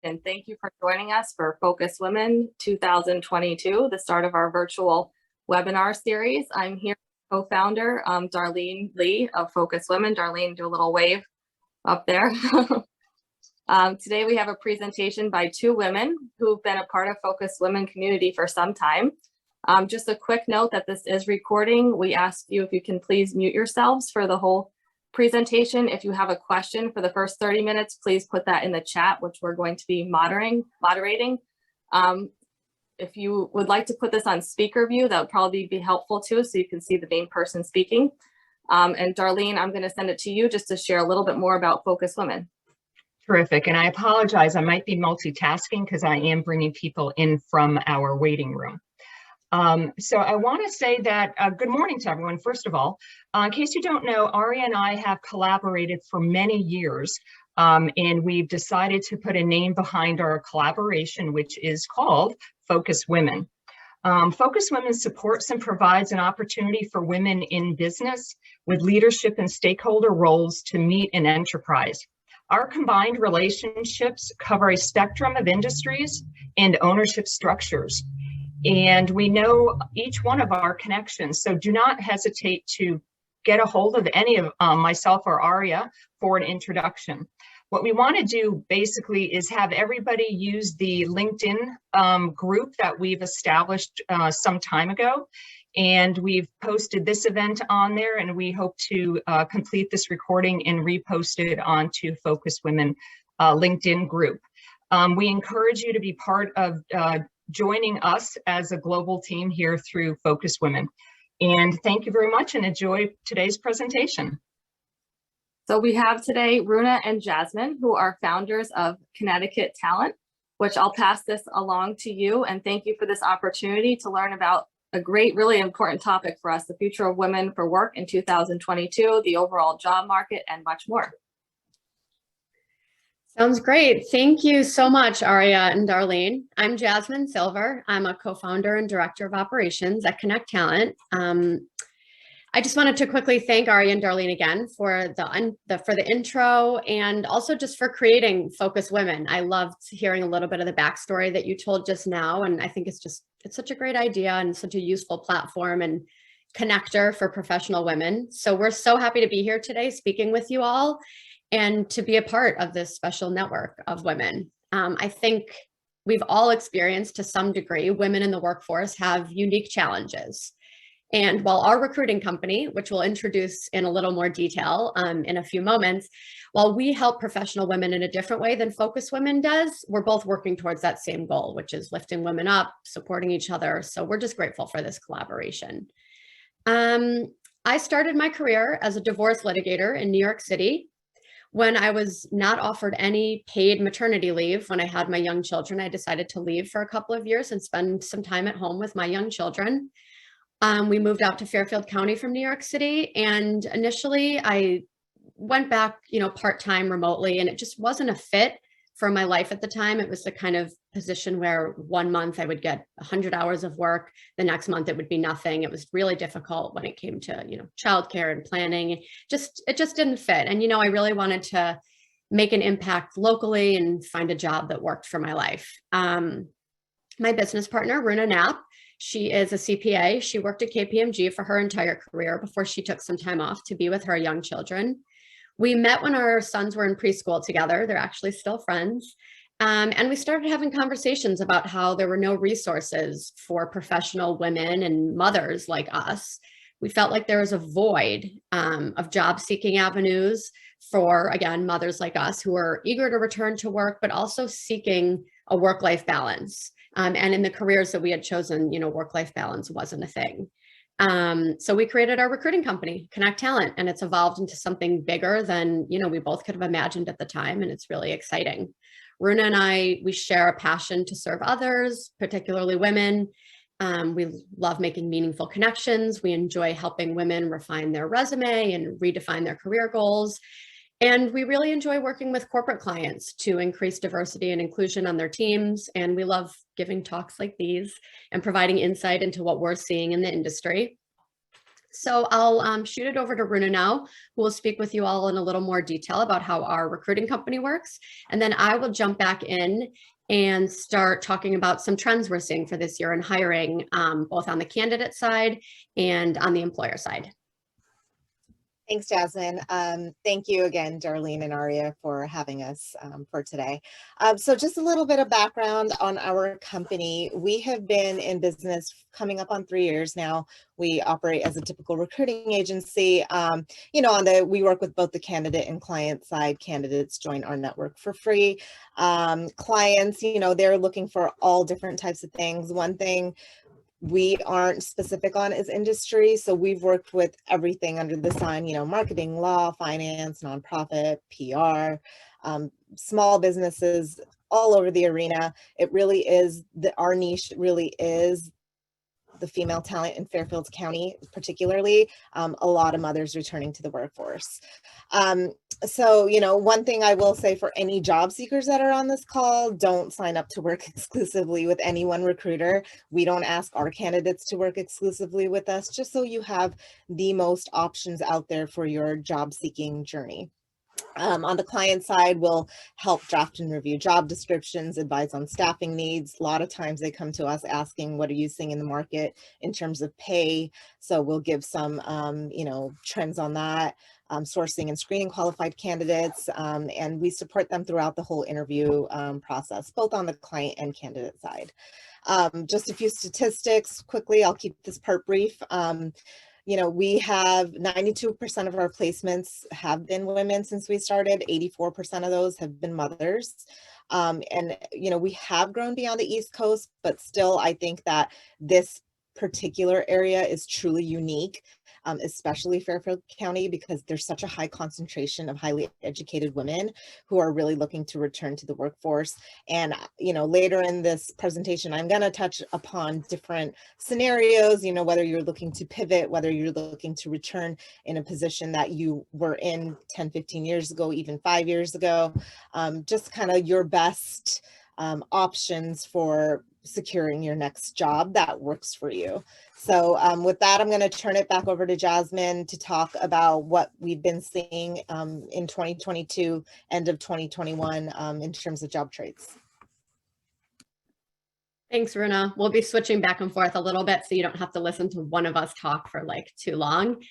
And thank you for joining us for Focus Women 2022, the start of our virtual webinar series. I'm here with co-founder Darlene Lee of Focus Women. Darlene, do a little wave up there. Today we have a presentation by two women who've been a part of Focus Women community for some time. Just a quick note that this is recording. We ask you if you can please mute yourselves for the whole presentation. If you have a question for the first 30 minutes, please put that in the chat, which we're going to be moderating. If you would like to put this on speaker view, that would probably be helpful too, so you can see the main person speaking. And Darlene, I'm going to send it to you just to share a little bit more about Focus Women. Terrific. And I apologize, I might be multitasking because I am bringing people in from our waiting room. So I want to say that good morning to everyone, first of all. In case you don't know, Ari and I have collaborated for many years, and we've decided to put a name behind our collaboration, which is called Focus Women. Focus Women supports and provides an opportunity for women in business with leadership and stakeholder roles to meet in enterprise. Our combined relationships cover a spectrum of industries and ownership structures. And we know each one of our connections, so do not hesitate to get a hold of any of myself or Aria for an introduction. What we want to do basically is have everybody use the LinkedIn group that we've established some time ago. And we've posted this event on there, and we hope to complete this recording and repost it onto Focus Women LinkedIn group. We encourage you to be part of joining us as a global team here through Focus Women. And thank you very much and enjoy today's presentation. So we have today Runa and Jasmine, who are founders of Connecticut Talent, which I'll pass this along to you. And thank you for this opportunity to learn about a great, really important topic for us, the future of women for work in 2022, the overall job market, and much more. Sounds great. Thank you so much, Aria and Darlene. I'm Jasmine Silver. I'm a co-founder and director of operations at Connect Talent. I just wanted to quickly thank Aria and Darlene again for the intro and also just for creating Focus Women. I loved hearing a little bit of the backstory that you told just now, and I think it's such a great idea and such a useful platform and connector for professional women. So we're so happy to be here today speaking with you all and to be a part of this special network of women. I think we've all experienced to some degree, women in the workforce have unique challenges. And while our recruiting company, which we'll introduce in a little more detail in a few moments, while we help professional women in a different way than Focus Women does, we're both working towards that same goal, which is lifting women up, supporting each other. So we're just grateful for this collaboration. I started my career as a divorce litigator in New York City. When I was not offered any paid maternity leave when I had my young children, I decided to leave for a couple of years and spend some time at home with my young children. We moved out to Fairfield County from New York City, and initially I went back, part-time remotely, and it just wasn't a fit for my life at the time. It was the kind of position where 1 month I would get 100 hours of work. The next month it would be nothing. It was really difficult when it came to, childcare and planning. It just didn't fit. And, I really wanted to make an impact locally and find a job that worked for my life. My business partner, Runa Knapp, she is a CPA. She worked at KPMG for her entire career before she took some time off to be with her young children. We met when our sons were in preschool together. They're actually still friends. And we started having conversations about how there were no resources for professional women and mothers like us. We felt like there was a void of job-seeking avenues for, again, mothers like us who are eager to return to work, but also seeking a work-life balance. And in the careers that we had chosen, work-life balance wasn't a thing. So we created our recruiting company, Connect Talent, and it's evolved into something bigger than, we both could have imagined at the time. And it's really exciting. Runa and I, we share a passion to serve others, particularly women. We love making meaningful connections. We enjoy helping women refine their resume and redefine their career goals. And we really enjoy working with corporate clients to increase diversity and inclusion on their teams. And we love giving talks like these and providing insight into what we're seeing in the industry. So I'll shoot it over to Runa now, who will speak with you all in a little more detail about how our recruiting company works. And then I will jump back in and start talking about some trends we're seeing for this year in hiring, both on the candidate side and on the employer side. Thanks, Jasmine. Thank you again, Darlene and Aria, for having us for today. So just a little bit of background on our company. We have been in business coming up on 3 years now. We operate as a typical recruiting agency. We work with both the candidate and client side. Candidates join our network for free. Clients, they're looking for all different types of things. One thing we aren't specific on is industry. So we've worked with everything under the sun, marketing, law, finance, nonprofit, PR, small businesses, all over the arena. It really is, our niche really is the female talent in Fairfield County, particularly a lot of mothers returning to the workforce. So, one thing I will say for any job seekers that are on this call, don't sign up to work exclusively with any one recruiter. We don't ask our candidates to work exclusively with us, just so you have the most options out there for your job seeking journey. On the client side, we'll help draft and review job descriptions, advise on staffing needs. A lot of times they come to us asking, what are you seeing in the market in terms of pay? So we'll give some, trends on that, sourcing and screening qualified candidates, and we support them throughout the whole interview process, both on the client and candidate side. Just a few statistics quickly, I'll keep this part brief. We have 92% of our placements have been women since we started. 84% of those have been mothers. We have grown beyond the East Coast, but still, I think that this particular area is truly unique, especially Fairfield County, because there's such a high concentration of highly educated women who are really looking to return to the workforce. And, later in this presentation, I'm going to touch upon different scenarios, whether you're looking to pivot, whether you're looking to return in a position that you were in 10, 15 years ago, even 5 years ago, just kind of your best options for securing your next job that works for you. So with that, I'm going to turn it back over to Jasmine to talk about what we've been seeing in 2022, end of 2021 in terms of job trades. Thanks, Runa. We'll be switching back and forth a little bit so you don't have to listen to one of us talk for too long.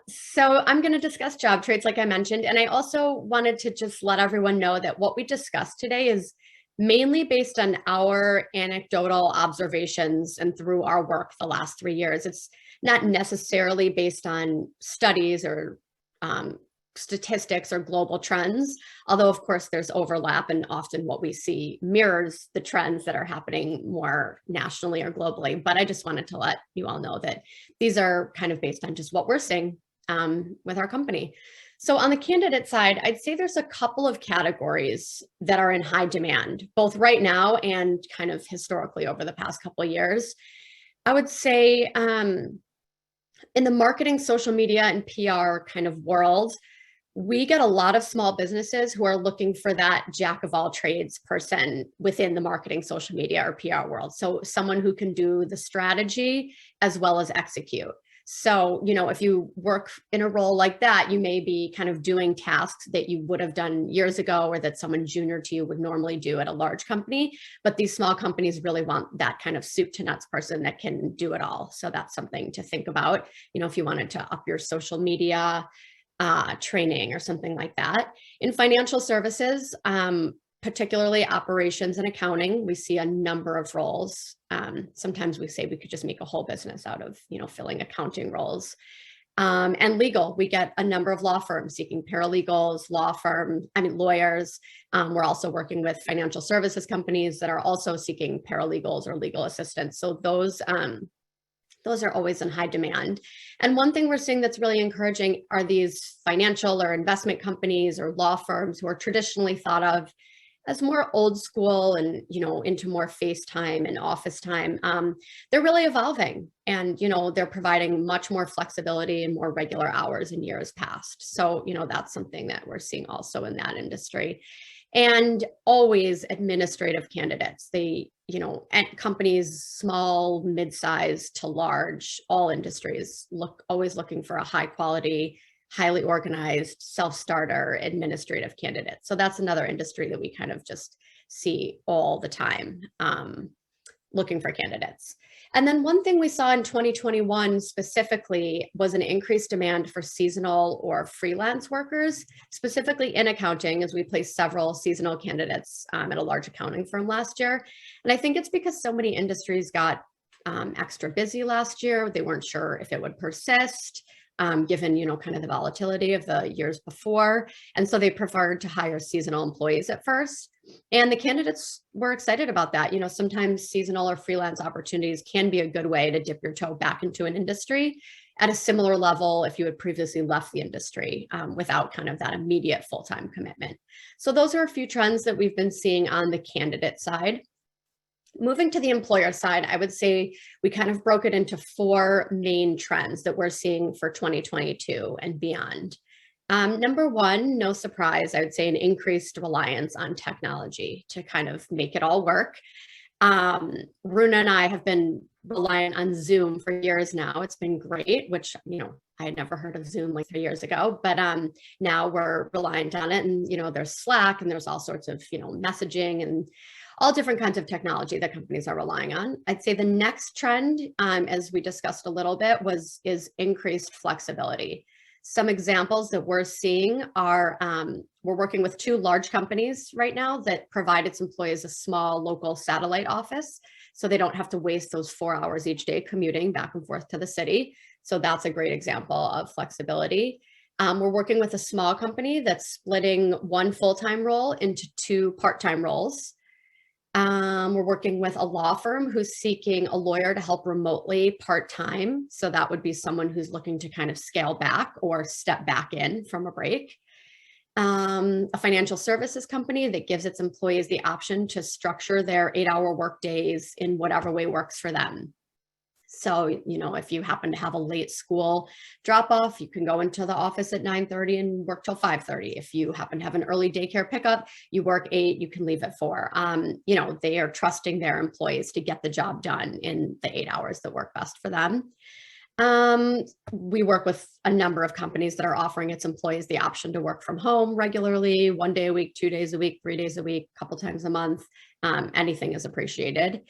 So I'm going to discuss job trades, like I mentioned, and I also wanted to just let everyone know that what we discussed today is mainly based on our anecdotal observations and through our work the last 3 years. It's not necessarily based on studies or statistics or global trends, although of course there's overlap, and often what we see mirrors the trends that are happening more nationally or globally. But I just wanted to let you all know that these are kind of based on just what we're seeing with our company. So on the candidate side, I'd say there's a couple of categories that are in high demand, both right now and kind of historically over the past couple of years. I would say in the marketing, social media, and PR kind of world, we get a lot of small businesses who are looking for that jack of all trades person within the marketing, social media, or PR world. So someone who can do the strategy as well as execute. So, if you work in a role like that, you may be kind of doing tasks that you would have done years ago or that someone junior to you would normally do at a large company. But these small companies really want that kind of soup to nuts person that can do it all. So that's something to think about, if you wanted to up your social media training or something like that. In financial services, particularly operations and accounting, we see a number of roles. Sometimes we say we could just make a whole business out of, filling accounting roles. And legal, we get a number of law firms seeking paralegals, lawyers. We're also working with financial services companies that are also seeking paralegals or legal assistants. So those are always in high demand. And one thing we're seeing that's really encouraging are these financial or investment companies or law firms who are traditionally thought of as more old school and, into more face time and office time. They're really evolving, and, they're providing much more flexibility and more regular hours in years past. So, that's something that we're seeing also in that industry. and always administrative candidates. They, you know, and companies, small, mid-sized to large, all industries always looking for a high quality, highly organized, self-starter administrative candidate. So that's another industry that we kind of just see all the time, looking for candidates. And then one thing we saw in 2021 specifically was an increased demand for seasonal or freelance workers, specifically in accounting, as we placed several seasonal candidates at a large accounting firm last year. And I think it's because so many industries got extra busy last year. They weren't sure if it would persist, given, you know, kind of the volatility of the years before. And so they preferred to hire seasonal employees at first. And the candidates were excited about that. You know, sometimes seasonal or freelance opportunities can be a good way to dip your toe back into an industry at a similar level if you had previously left the industry without kind of that immediate full-time commitment. So those are a few trends that we've been seeing on the candidate side. Moving to the employer side, I would say we kind of broke it into 4 main trends that we're seeing for 2022 and beyond. Number one, no surprise, I would say an increased reliance on technology to kind of make it all work. Runa and I have been reliant on Zoom for years now. It's been great, which, you know, I had never heard of Zoom like 3 years ago, but now we're reliant on it. And, you know, there's Slack and there's all sorts of, you know, messaging and all different kinds of technology that companies are relying on. I'd say the next trend, as we discussed a little bit, is increased flexibility. Some examples that we're seeing are, we're working with 2 large companies right now that provide its employees a small local satellite office, so they don't have to waste those 4 hours each day commuting back and forth to the city. So that's a great example of flexibility. We're working with a small company that's splitting 1 full-time role into 2 part-time roles. We're working with a law firm who's seeking a lawyer to help remotely part-time. So that would be someone who's looking to kind of scale back or step back in from a break. A financial services company that gives its employees the option to structure their 8-hour work days in whatever way works for them. So, you know, if you happen to have a late school drop off, you can go into the office at 9:30 and work till 5:30. If you happen to have an early daycare pickup, you work 8, you can leave at 4. You know, they are trusting their employees to get the job done in the 8 hours that work best for them. We work with a number of companies that are offering its employees the option to work from home regularly, 1 day a week, 2 days a week, 3 days a week, a couple times a month. Anything is appreciated.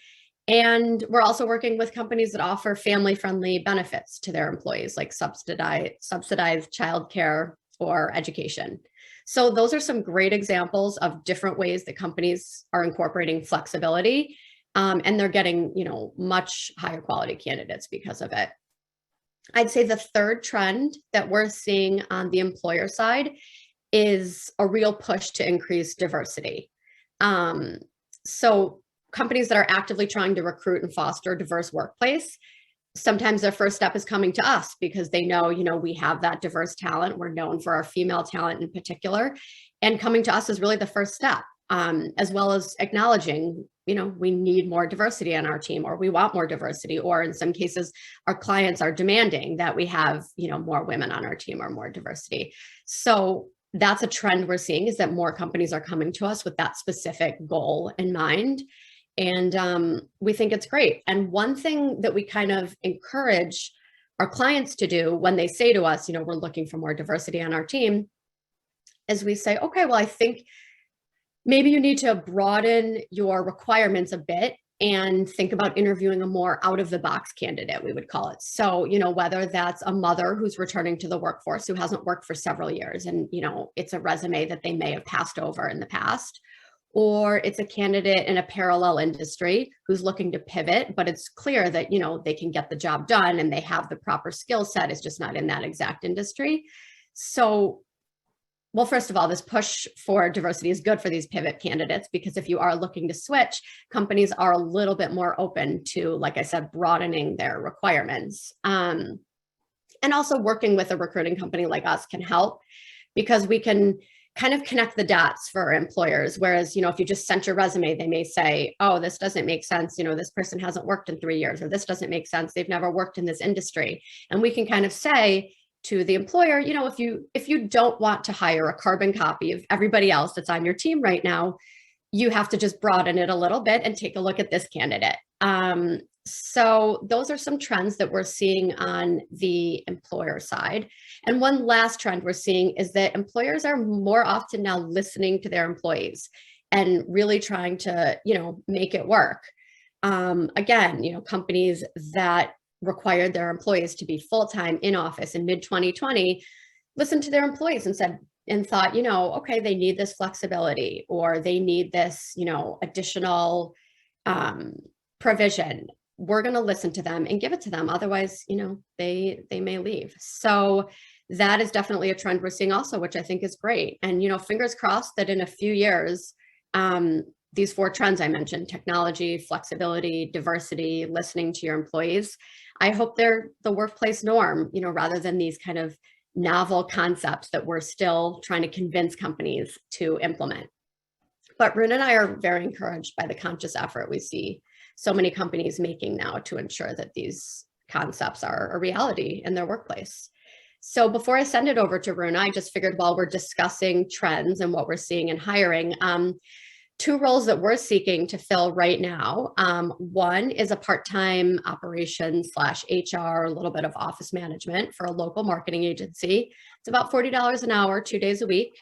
And we're also working with companies that offer family-friendly benefits to their employees, like subsidized childcare or education. So those are some great examples of different ways that companies are incorporating flexibility, and they're getting, you know, much higher quality candidates because of it. I'd say the third trend that we're seeing on the employer side is a real push to increase diversity. So companies that are actively trying to recruit and foster a diverse workplace, sometimes their first step is coming to us because they know, you know, we have that diverse talent. We're known for our female talent in particular, and coming to us is really the first step, as well as acknowledging, you know, we need more diversity on our team, or we want more diversity, or in some cases, our clients are demanding that we have, you know, more women on our team or more diversity. So that's a trend we're seeing, is that more companies are coming to us with that specific goal in mind. And we think it's great. And one thing that we kind of encourage our clients to do when they say to us, you know, we're looking for more diversity on our team, is we say, okay, well, I think maybe you need to broaden your requirements a bit and think about interviewing a more out of the box candidate, we would call it. So, you know, whether that's a mother who's returning to the workforce who hasn't worked for several years, and, you know, it's a resume that they may have passed over in the past, or it's a candidate in a parallel industry who's looking to pivot, but it's clear that, you know, they can get the job done and they have the proper skill set, it's just not in that exact industry. So, well, first of all, this push for diversity is good for these pivot candidates, because if you are looking to switch, companies are a little bit more open to, like I said, broadening their requirements. And also working with a recruiting company like us can help, because we can kind of connect the dots for employers. Whereas, you know, if you just sent your resume, they may say, oh, this doesn't make sense. You know, this person hasn't worked in 3 years, or this doesn't make sense. They've never worked in this industry. And we can kind of say, to the employer, you know, if you don't want to hire a carbon copy of everybody else that's on your team right now, you have to just broaden it a little bit and take a look at this candidate. So those are some trends that we're seeing on the employer side. And one last trend we're seeing is that employers are more often now listening to their employees and really trying to, you know, make it work. Again, you know, companies that required their employees to be full-time in office in mid-2020 listened to their employees and thought, you know, okay, they need this flexibility, or they need this, you know, additional provision. We're going to listen to them and give it to them. Otherwise, you know, they may leave. So that is definitely a trend we're seeing also, which I think is great. And, you know, fingers crossed that in a few years, these 4 trends I mentioned, technology, flexibility, diversity, listening to your employees, I hope they're the workplace norm, you know, rather than these kind of novel concepts that we're still trying to convince companies to implement. But Rune and I are very encouraged by the conscious effort we see so many companies making now to ensure that these concepts are a reality in their workplace. So before I send it over to Rune, I just figured while we're discussing trends and what we're seeing in hiring, 2 roles that we're seeking to fill right now. One is a part-time operations / HR, a little bit of office management for a local marketing agency. It's about $40 an hour, 2 days a week.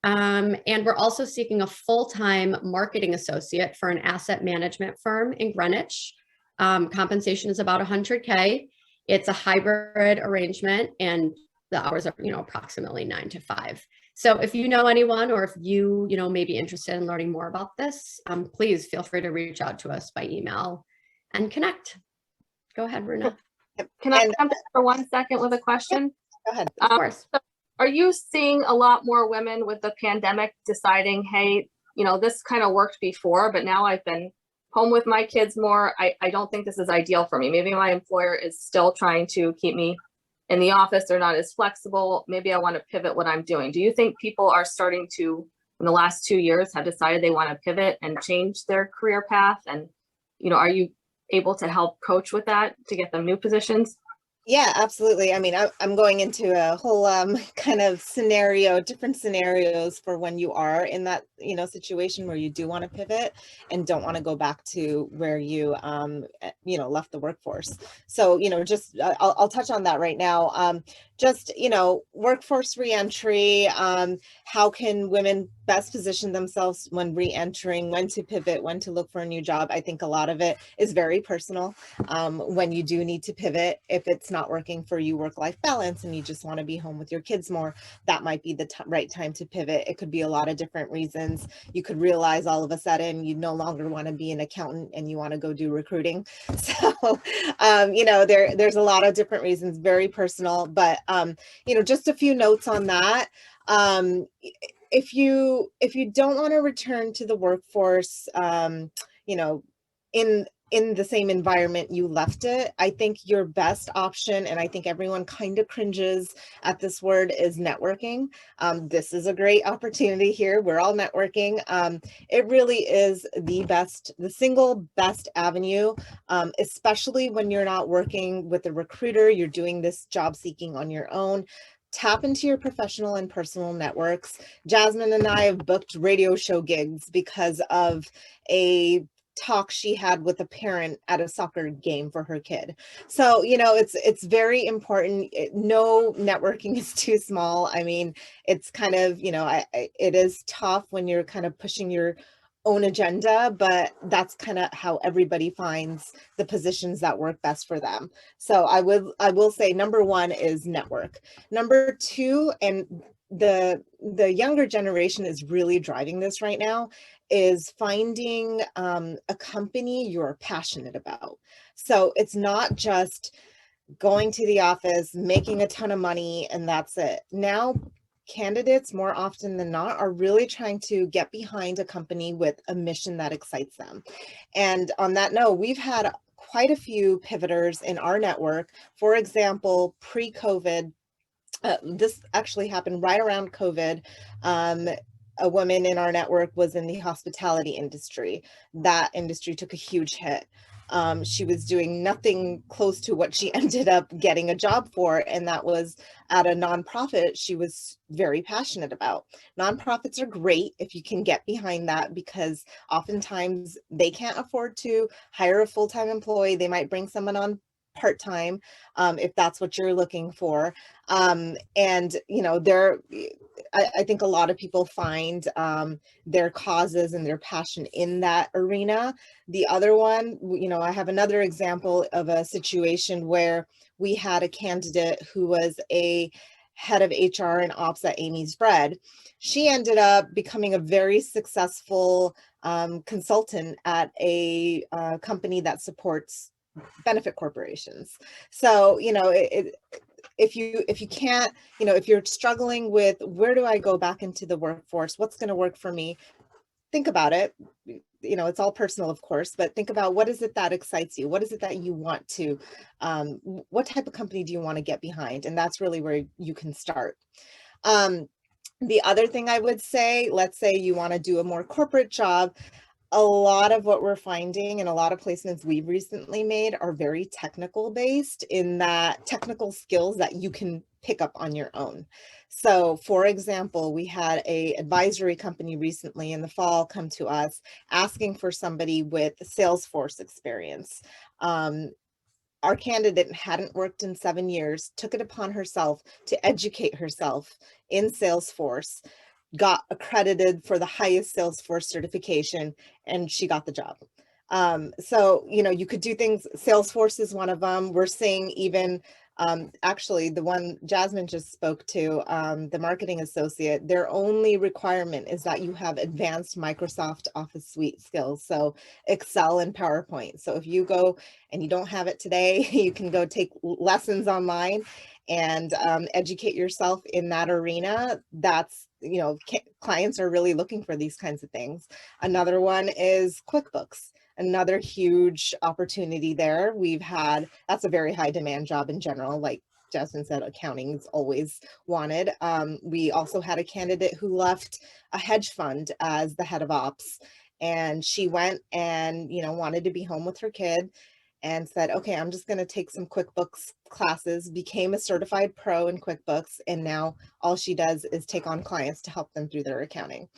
And we're also seeking a full-time marketing associate for an asset management firm in Greenwich. Compensation is about $100K. It's a hybrid arrangement, and the hours are, you know, approximately 9 to 5. So if you know anyone, or if you know, may be interested in learning more about this, please feel free to reach out to us by email and connect. Go ahead, Rune. Can I jump in for 1 second with a question? Go ahead. Of course. So are you seeing a lot more women with the pandemic deciding, hey, you know, this kind of worked before, but now I've been home with my kids more. I don't think this is ideal for me. Maybe my employer is still trying to keep me in the office. They're not as flexible. Maybe I want to pivot what I'm doing. Do you think people are starting to, in the last 2 years, have decided they want to pivot and change their career path? And, you know, are you able to help coach with that to get them new positions? Yeah, absolutely. I mean, I'm going into a whole kind of different scenarios for when you are in that, you know, situation where you do want to pivot and don't want to go back to where you, you know, left the workforce. So, you know, just I'll touch on that right now. Just, you know, workforce reentry, how can women best position themselves when re-entering, when to pivot, when to look for a new job? I think a lot of it is very personal. When you do need to pivot, if it's not working for you, work-life balance, and you just want to be home with your kids more, that might be the right time to pivot. It could be a lot of different reasons. You could realize all of a sudden you no longer want to be an accountant and you want to go do recruiting. So, you know, there's a lot of different reasons, very personal, but, you know, just a few notes on that. If you don't want to return to the workforce, you know, in the same environment you left it, I think your best option, and I think everyone kind of cringes at this word, is networking. This is a great opportunity here. We're all networking. It really is the single best avenue, especially when you're not working with a recruiter, you're doing this job seeking on your own. Tap into your professional and personal networks. Jasmine and I have booked radio show gigs because of a talk she had with a parent at a soccer game for her kid. So, you know, it's very important. No networking is too small. I mean, it's kind of, you know, it is tough when you're kind of pushing your own agenda, but that's kind of how everybody finds the positions that work best for them. So I will say number 1 is network. Number 2, and the younger generation is really driving this right now, is finding a company you're passionate about. So it's not just going to the office, making a ton of money, and that's it. Now, candidates more often than not are really trying to get behind a company with a mission that excites them. And on that note, we've had quite a few pivoters in our network. For example, pre-COVID, this actually happened right around COVID. A woman in our network was in the hospitality industry. That industry took a huge hit. She was doing nothing close to what she ended up getting a job for, and that was at a nonprofit she was very passionate about. Nonprofits are great if you can get behind that, because oftentimes they can't afford to hire a full-time employee. They might bring someone on part-time if that's what you're looking for. And you know, I think a lot of people find their causes and their passion in that arena. The other one, you know, I have another example of a situation where we had a candidate who was a head of HR and ops at Amy's Bread. She ended up becoming a very successful consultant at a company that supports benefit corporations. So, you know, if you can't, you know, if you're struggling with where do I go back into the workforce, what's going to work for me, think about it. You know, it's all personal, of course, but think about what is it that excites you? What is it that you want to, what type of company do you want to get behind? And that's really where you can start. The other thing I would say, let's say you want to do a more corporate job. A lot of what we're finding and a lot of placements we've recently made are very technical based, in that technical skills that you can pick up on your own. So for example, we had a advisory company recently in the fall come to us asking for somebody with Salesforce experience. Our candidate hadn't worked in 7 years, took it upon herself to educate herself in Salesforce, got accredited for the highest Salesforce certification, and she got the job. So, you know, you could do things. Salesforce is one of them. We're seeing even, actually the one Jasmine just spoke to, the marketing associate, their only requirement is that you have advanced Microsoft Office Suite skills. So Excel and PowerPoint. So if you go and you don't have it today, you can go take lessons online and educate yourself in that arena. That's, you know, clients are really looking for these kinds of things. Another one is QuickBooks, another huge opportunity there. We've had, that's a very high demand job in general. Like Jasmine said, accounting is always wanted. We also had a candidate who left a hedge fund as the head of ops, and she went and, you know, wanted to be home with her kid and said, okay, I'm just going to take some QuickBooks classes, became a certified pro in QuickBooks, and now all she does is take on clients to help them through their accounting.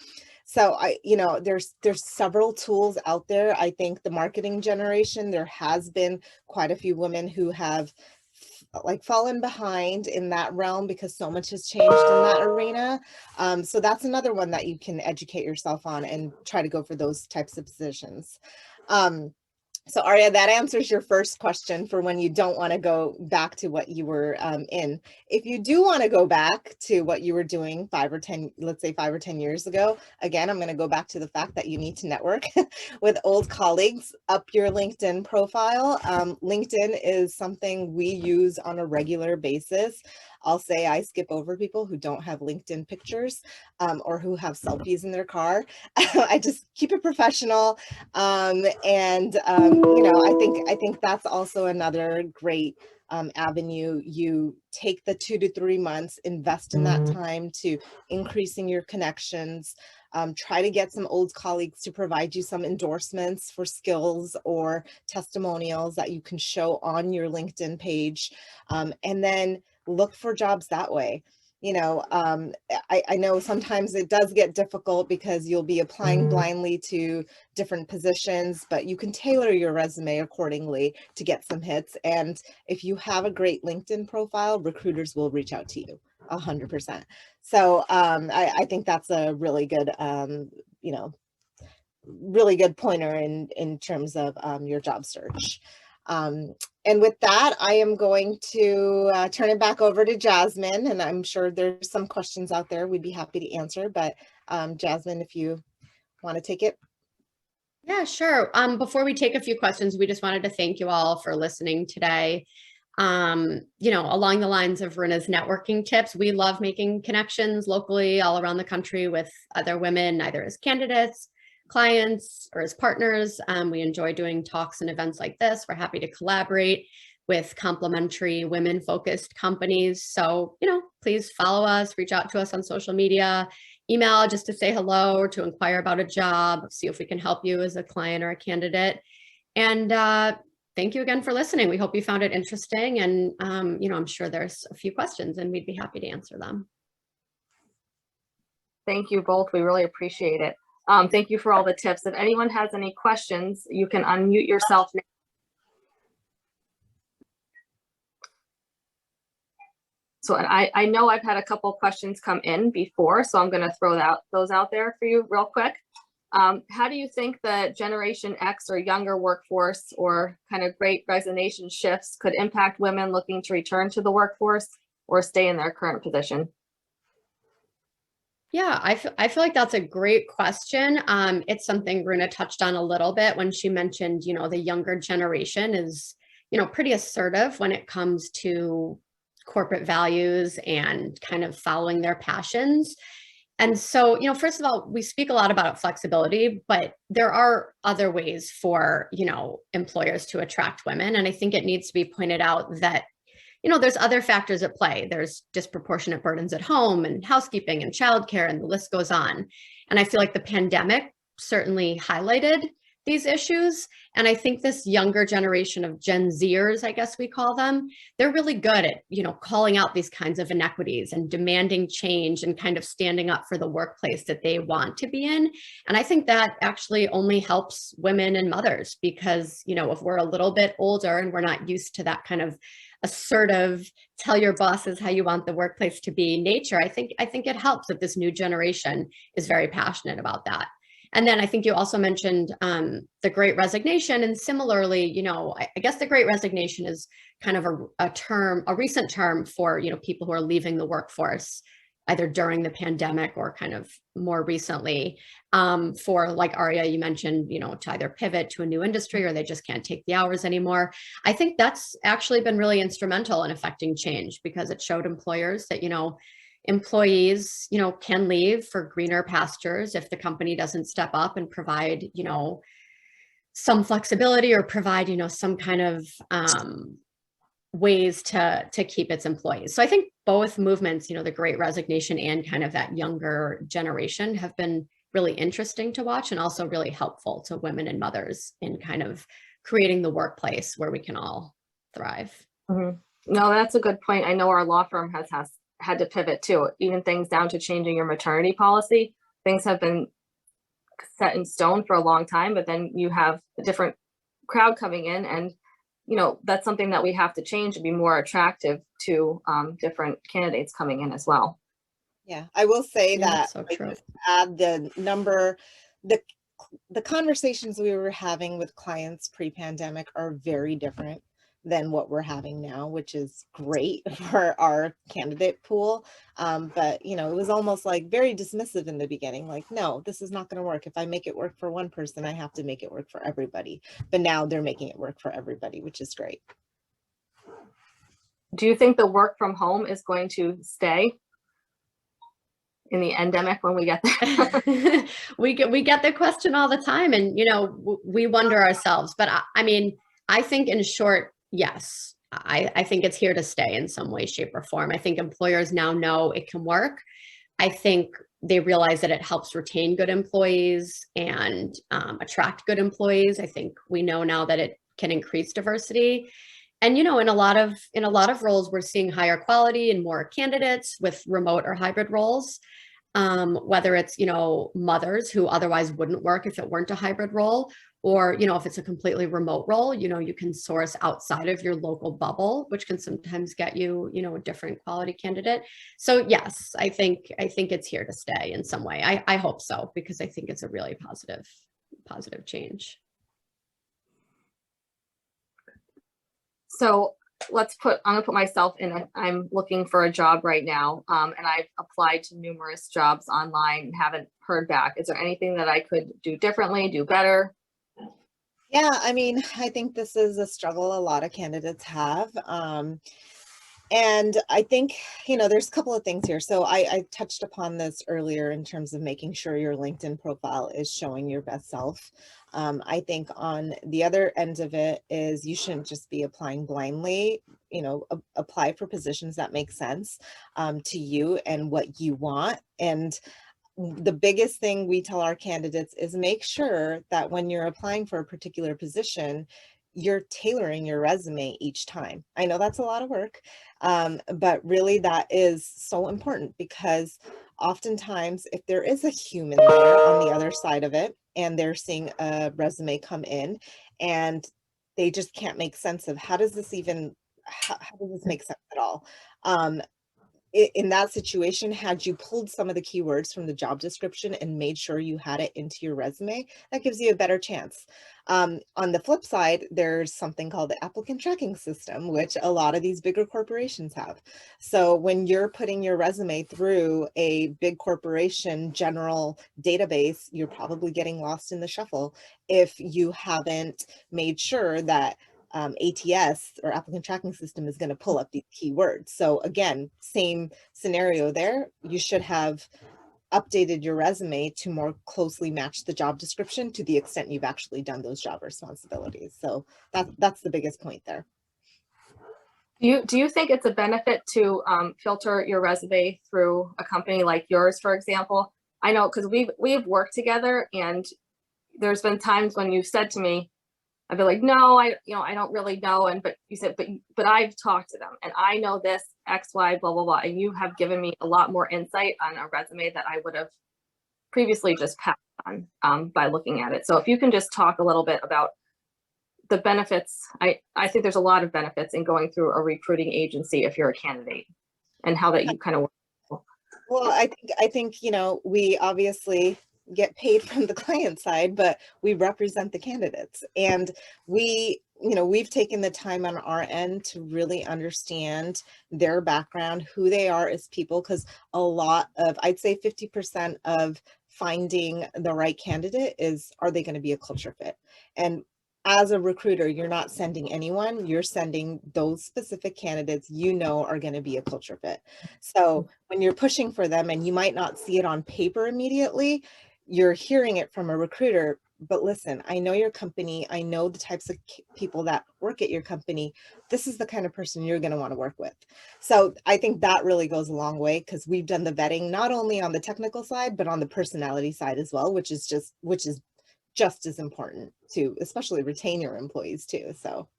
So you know, there's several tools out there. I think the marketing generation, there has been quite a few women who have like fallen behind in that realm because so much has changed in that arena. So that's another one that you can educate yourself on and try to go for those types of positions. So Aria, that answers your first question for when you don't want to go back to what you were in. If you do want to go back to what you were doing 5 or 10, let's say 5 or 10 years ago, again, I'm going to go back to the fact that you need to network with old colleagues, up your LinkedIn profile. LinkedIn is something we use on a regular basis. I'll say I skip over people who don't have LinkedIn pictures or who have selfies in their car. I just keep it professional. You know, I think that's also another great avenue. You take the 2 to 3 months, invest in that time to increasing your connections. Try to get some old colleagues to provide you some endorsements for skills or testimonials that you can show on your LinkedIn page, and then look for jobs that way. You know, I know sometimes it does get difficult because you'll be applying blindly to different positions, but you can tailor your resume accordingly to get some hits. And if you have a great LinkedIn profile, recruiters will reach out to you 100%. So I think that's a really good, you know, really good pointer in terms of your job search. And with that, I am going to turn it back over to Jasmine, and I'm sure there's some questions out there we'd be happy to answer, but Jasmine, if you want to take it. Yeah, sure. Before we take a few questions, we just wanted to thank you all for listening today. You know, along the lines of Rena's networking tips, we love making connections locally all around the country with other women, either as candidates, clients, or as partners. We enjoy doing talks and events like this. We're happy to collaborate with complementary women-focused companies. So, you know, please follow us, reach out to us on social media, email just to say hello or to inquire about a job, see if we can help you as a client or a candidate. And thank you again for listening. We hope you found it interesting. And, I'm sure there's a few questions and we'd be happy to answer them. Thank you both. We really appreciate it. Thank you for all the tips. If anyone has any questions, you can unmute yourself now. So I know I've had a couple of questions come in before, so I'm going to throw those out there for you real quick. How do you think the Generation X or younger workforce or kind of great resignation shifts could impact women looking to return to the workforce or stay in their current position? Yeah, I feel like that's a great question. It's something Runa touched on a little bit when she mentioned, the younger generation is, pretty assertive when it comes to corporate values and kind of following their passions. And so, first of all, we speak a lot about flexibility, but there are other ways for, employers to attract women. And I think it needs to be pointed out that, there's other factors at play. There's disproportionate burdens at home and housekeeping and childcare, and the list goes on. And I feel like the pandemic certainly highlighted these issues. And I think this younger generation of Gen Zers, I guess we call them, they're really good at, calling out these kinds of inequities and demanding change and kind of standing up for the workplace that they want to be in. And I think that actually only helps women and mothers because, if we're a little bit older and we're not used to that kind of assertive, tell your bosses how you want the workplace to be nature, I think it helps that this new generation is very passionate about that. And then I think you also mentioned the Great Resignation, and similarly, I guess the Great Resignation is kind of a recent term for, people who are leaving the workforce, either during the pandemic or kind of more recently, for, like Aria, you mentioned, to either pivot to a new industry or they just can't take the hours anymore. I think that's actually been really instrumental in affecting change because it showed employers that, employees, can leave for greener pastures if the company doesn't step up and provide, some flexibility or provide, some kind of ways to keep its employees. So I think both movements, the Great Resignation and kind of that younger generation have been really interesting to watch and also really helpful to women and mothers in kind of creating the workplace where we can all thrive. Mm-hmm. No, that's a good point. I know our law firm has had to pivot too, even things down to changing your maternity policy. Things have been set in stone for a long time, but then you have a different crowd coming in and, that's something that we have to change to be more attractive to different candidates coming in as well. Yeah, I will say that so true. Add the conversations we were having with clients pre-pandemic are very different than what we're having now, which is great for our candidate pool. But, it was almost like very dismissive in the beginning, like, no, this is not going to work. If I make it work for one person, I have to make it work for everybody. But now they're making it work for everybody, which is great. Do you think the work from home is going to stay in the endemic when we get there? we get the question all the time, and, we wonder ourselves, but I think in short, yes, I think it's here to stay in some way, shape, or form. I think employers now know it can work. I think they realize that it helps retain good employees and attract good employees. I think we know now that it can increase diversity. And, in a lot of roles, we're seeing higher quality and more candidates with remote or hybrid roles. Whether it's, mothers who otherwise wouldn't work if it weren't a hybrid role, or, if it's a completely remote role, you can source outside of your local bubble, which can sometimes get you, a different quality candidate. So yes, I think it's here to stay in some way. I hope so, because I think it's a really positive change. So I'm gonna put myself in, I'm looking for a job right now. And I've applied to numerous jobs online and haven't heard back. Is there anything that I could do differently, do better? Yeah, I think this is a struggle a lot of candidates have. And I think, there's a couple of things here. So I touched upon this earlier in terms of making sure your LinkedIn profile is showing your best self. I think on the other end of it is you shouldn't just be applying blindly, apply for positions that make sense to you and what you want. And the biggest thing we tell our candidates is make sure that when you're applying for a particular position, you're tailoring your resume each time. I know that's a lot of work, but really that is so important, because oftentimes if there is a human there on the other side of it and they're seeing a resume come in and they just can't make sense of how does this even, how does this make sense at all? In that situation, had you pulled some of the keywords from the job description and made sure you had it into your resume, that gives you a better chance. On the flip side, there's something called the applicant tracking system, which a lot of these bigger corporations have. So when you're putting your resume through a big corporation general database, you're probably getting lost in the shuffle if you haven't made sure that ATS, or applicant tracking system, is going to pull up these keywords. So again, same scenario there. You should have updated your resume to more closely match the job description to the extent you've actually done those job responsibilities. So that's the biggest point there. Do you think it's a benefit to filter your resume through a company like yours, for example? I know, because we've worked together, and there's been times when you've said to me, I'd be like, no, I don't really know. And, but you said, but I've talked to them and I know this X, Y, blah, blah, blah. And you have given me a lot more insight on a resume that I would have previously just passed on by looking at it. So if you can just talk a little bit about the benefits, I think there's a lot of benefits in going through a recruiting agency if you're a candidate, and how that you kind of work. Well, I think, we obviously get paid from the client side, but we represent the candidates, and we've taken the time on our end to really understand their background, who they are as people, because a lot of, I'd say 50% of finding the right candidate is, are they going to be a culture fit? And as a recruiter, you're not sending anyone, you're sending those specific candidates are going to be a culture fit. So when you're pushing for them, and you might not see it on paper immediately, you're hearing it from a recruiter. But listen, I know your company, I know the types of people that work at your company. This is the kind of person you're going to want to work with. So I think that really goes a long way, because we've done the vetting not only on the technical side, but on the personality side as well, which is just as important to especially retain your employees too. So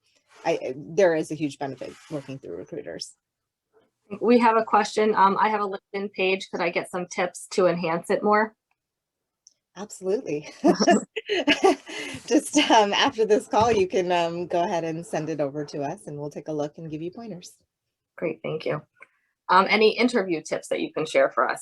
there is a huge benefit working through recruiters. We have a question. I have a LinkedIn page. Could I get some tips to enhance it more? Absolutely. Just after this call, you can go ahead and send it over to us, and we'll take a look and give you pointers. Great, thank you. Any interview tips that you can share for us?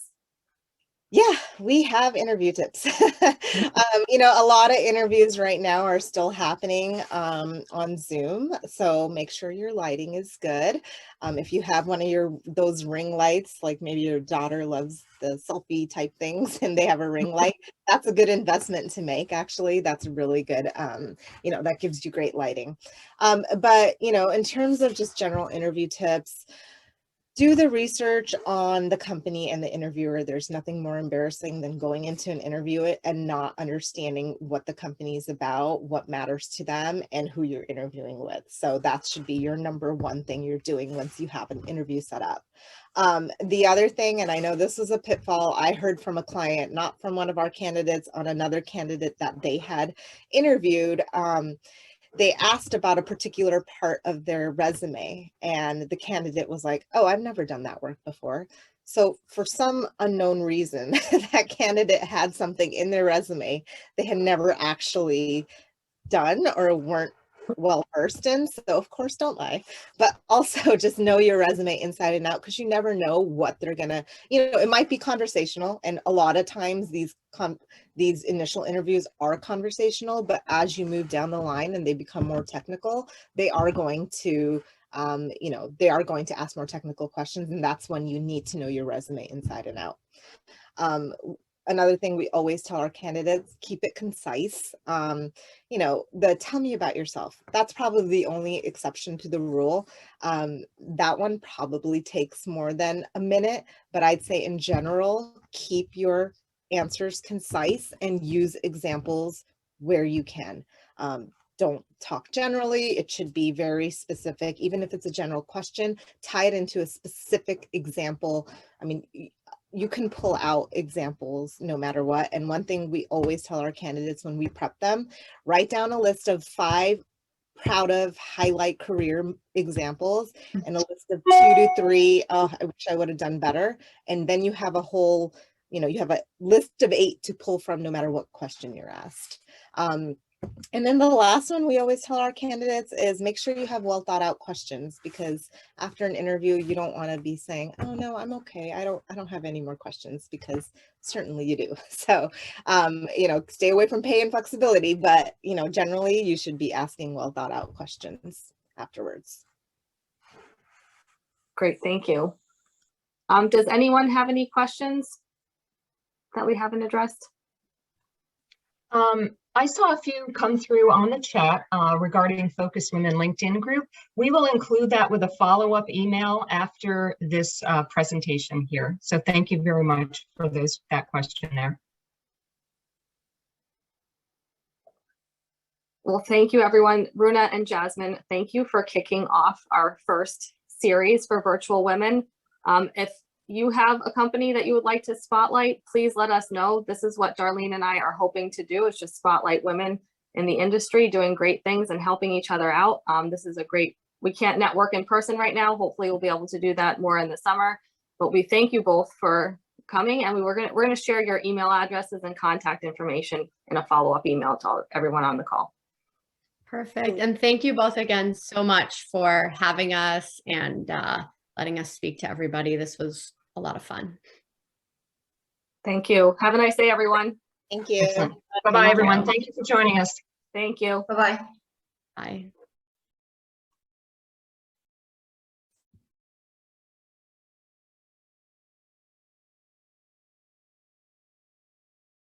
Yeah, we have interview tips. A lot of interviews right now are still happening on Zoom, so make sure your lighting is good. If you have one of those ring lights, like maybe your daughter loves the selfie type things and they have a ring light, that's a good investment to make. Actually, that's really good. That gives you great lighting. But in terms of just general interview tips, do the research on the company and the interviewer. There's nothing more embarrassing than going into an interview and not understanding what the company is about, what matters to them, and who you're interviewing with. So that should be your number one thing you're doing once you have an interview set up. The other thing, and I know this was a pitfall, I heard from a client, not from one of our candidates, on another candidate that they had interviewed. They asked about a particular part of their resume, and the candidate was like, oh, I've never done that work before. So for some unknown reason, that candidate had something in their resume they had never actually done or weren't well versed in. So of course, don't lie, but also just know your resume inside and out, because you never know what they're gonna, it might be conversational, and a lot of times these initial interviews are conversational, but as you move down the line and they become more technical, they are going to ask more technical questions, and that's when you need to know your resume inside and out. Another thing we always tell our candidates, keep it concise. The tell me about yourself, that's probably the only exception to the rule. That one probably takes more than a minute, but I'd say in general, keep your answers concise and use examples where you can. Don't talk generally. It should be very specific. Even if it's a general question, tie it into a specific example. I mean, you can pull out examples no matter what. And one thing we always tell our candidates when we prep them, write down a list of 5 proud of highlight career examples and a list of 2 to 3, oh, I wish I would have done better. And then you have a whole, you have a list of 8 to pull from no matter what question you're asked. And then the last one we always tell our candidates is make sure you have well thought out questions, because after an interview, you don't want to be saying, oh no, I'm okay. I don't have any more questions, because certainly you do. So, stay away from pay and flexibility, but, generally you should be asking well thought out questions afterwards. Great, thank you. Does anyone have any questions that we haven't addressed? I saw a few come through on the chat regarding Focus Women LinkedIn group. We will include that with a follow-up email after this presentation here. So thank you very much for that question there. Well, thank you, everyone. Runa and Jasmine, thank you for kicking off our first series for virtual women. If you have a company that you would like to spotlight, please let us know. This is what Darlene and I are hoping to do, is just spotlight women in the industry doing great things and helping each other out. This is we can't network in person right now. Hopefully we'll be able to do that more in the summer, but we thank you both for coming, and we're gonna share your email addresses and contact information in a follow-up email to everyone on the call. Perfect. And thank you both again so much for having us and letting us speak to everybody. This was a lot of fun. Thank you. Have a nice day, everyone. Thank you. Bye-bye, everyone. Thank you for joining us. Thank you. Bye-bye. Bye.